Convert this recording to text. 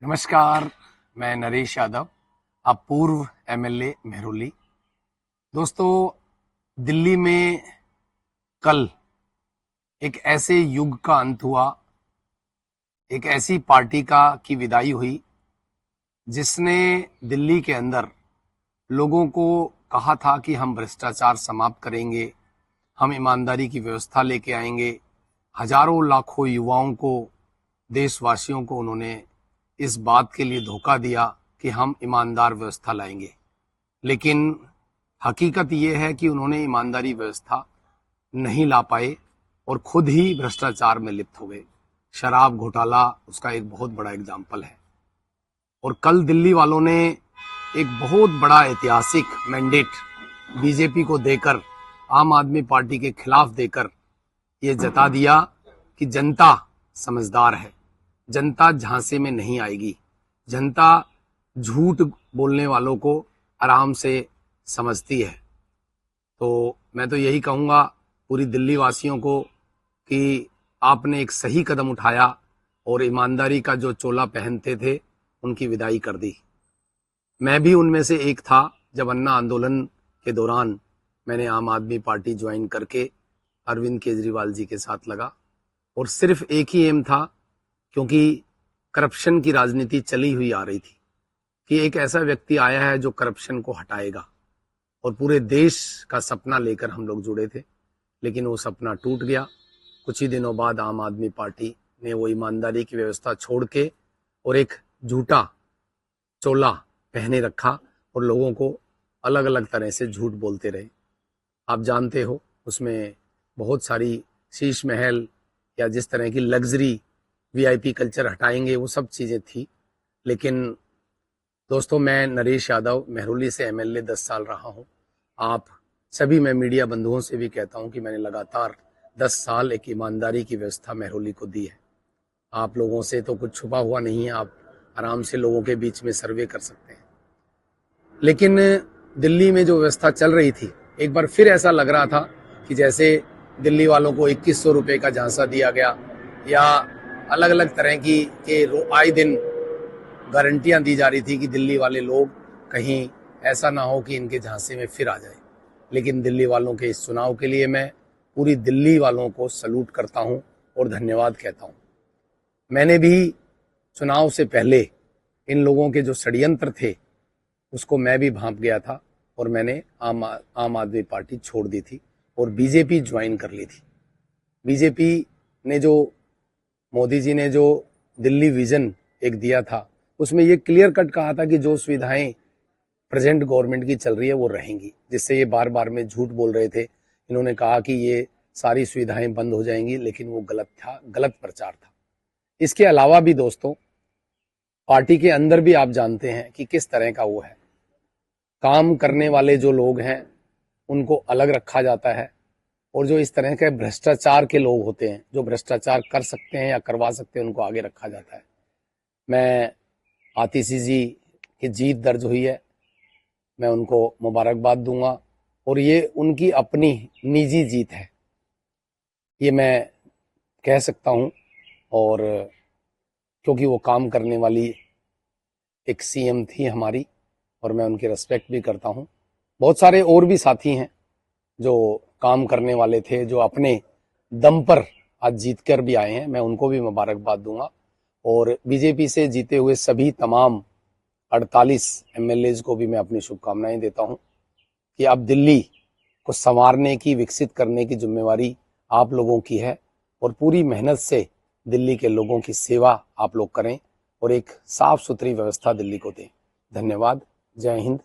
नमस्कार, मैं नरेश यादव, अब पूर्व एमएलए मेहरौली। दोस्तों, दिल्ली में कल एक ऐसे युग का अंत हुआ, एक ऐसी पार्टी की विदाई हुई जिसने दिल्ली के अंदर लोगों को कहा था कि हम भ्रष्टाचार समाप्त करेंगे, हम ईमानदारी की व्यवस्था लेके आएंगे। हजारों लाखों युवाओं को, देशवासियों को उन्होंने इस बात के लिए धोखा दिया कि हम ईमानदार व्यवस्था लाएंगे, लेकिन हकीकत यह है कि उन्होंने ईमानदारी व्यवस्था नहीं ला पाए और खुद ही भ्रष्टाचार में लिप्त हो गए। शराब घोटाला उसका एक बहुत बड़ा एग्जाम्पल है। और कल दिल्ली वालों ने एक बहुत बड़ा ऐतिहासिक मैंडेट बीजेपी को देकर, आम आदमी पार्टी के खिलाफ देकर ये जता दिया कि जनता समझदार है, जनता झांसे में नहीं आएगी, जनता झूठ बोलने वालों को आराम से समझती है। तो मैं तो यही कहूँगा पूरी दिल्ली वासियों को कि आपने एक सही कदम उठाया और ईमानदारी का जो चोला पहनते थे उनकी विदाई कर दी। मैं भी उनमें से एक था। जब अन्ना आंदोलन के दौरान मैंने आम आदमी पार्टी ज्वाइन करके अरविंद केजरीवाल जी के साथ लगा, और सिर्फ एक ही एम था, क्योंकि करप्शन की राजनीति चली हुई आ रही थी कि एक ऐसा व्यक्ति आया है जो करप्शन को हटाएगा, और पूरे देश का सपना लेकर हम लोग जुड़े थे। लेकिन वो सपना टूट गया। कुछ ही दिनों बाद आम आदमी पार्टी ने वो ईमानदारी की व्यवस्था छोड़ के और एक झूठा चोला पहने रखा और लोगों को अलग अलग तरह से झूठ बोलते रहे। आप जानते हो, उसमें बहुत सारी शीश महल या जिस तरह की लग्जरी वीआईपी कल्चर हटाएंगे, वो सब चीज़ें थी। लेकिन दोस्तों, मैं नरेश यादव मेहरौली से एमएलए 10 साल रहा हूँ। आप सभी, मैं मीडिया बंधुओं से भी कहता हूँ कि मैंने लगातार 10 साल एक ईमानदारी की व्यवस्था मेहरौली को दी है। आप लोगों से तो कुछ छुपा हुआ नहीं है, आप आराम से लोगों के बीच में सर्वे कर सकते हैं। लेकिन दिल्ली में जो व्यवस्था चल रही थी, एक बार फिर ऐसा लग रहा था कि जैसे दिल्ली वालों को 2100 रुपये का झांसा दिया गया, या अलग अलग तरह की आए दिन गारंटियां दी जा रही थी कि दिल्ली वाले लोग कहीं ऐसा ना हो कि इनके झांसे में फिर आ जाए। लेकिन दिल्ली वालों के इस चुनाव के लिए मैं पूरी दिल्ली वालों को सलूट करता हूं और धन्यवाद कहता हूं। मैंने भी चुनाव से पहले इन लोगों के जो षड्यंत्र थे उसको मैं भी भांप गया था, और मैंने आम आदमी पार्टी छोड़ दी थी और बीजेपी ज्वाइन कर ली थी। बीजेपी ने मोदी जी ने जो दिल्ली विजन एक दिया था, उसमें ये क्लियर कट कहा था कि जो सुविधाएं प्रेजेंट गवर्नमेंट की चल रही है वो रहेंगी, जिससे ये बार बार में झूठ बोल रहे थे। इन्होंने कहा कि ये सारी सुविधाएं बंद हो जाएंगी, लेकिन वो गलत था, गलत प्रचार था। इसके अलावा भी दोस्तों, पार्टी के अंदर भी आप जानते हैं कि किस तरह का वो है। काम करने वाले जो लोग हैं उनको अलग रखा जाता है, और जो इस तरह के भ्रष्टाचार के लोग होते हैं, जो भ्रष्टाचार कर सकते हैं या करवा सकते हैं, उनको आगे रखा जाता है। मैं आतिशी जी की जीत दर्ज हुई है, मैं उनको मुबारकबाद दूंगा, और ये उनकी अपनी निजी जीत है, ये मैं कह सकता हूँ। और क्योंकि वो काम करने वाली एक सीएम थी हमारी, और मैं उनकी रिस्पेक्ट भी करता हूँ। बहुत सारे और भी साथी हैं जो काम करने वाले थे, जो अपने दम पर आज जीत कर भी आए हैं, मैं उनको भी मुबारकबाद दूंगा। और बीजेपी से जीते हुए सभी तमाम 48 एमएलएज को भी मैं अपनी शुभकामनाएं देता हूं कि अब दिल्ली को संवारने की, विकसित करने की जिम्मेवारी आप लोगों की है, और पूरी मेहनत से दिल्ली के लोगों की सेवा आप लोग करें और एक साफ सुथरी व्यवस्था दिल्ली को दें। धन्यवाद। जय हिंद।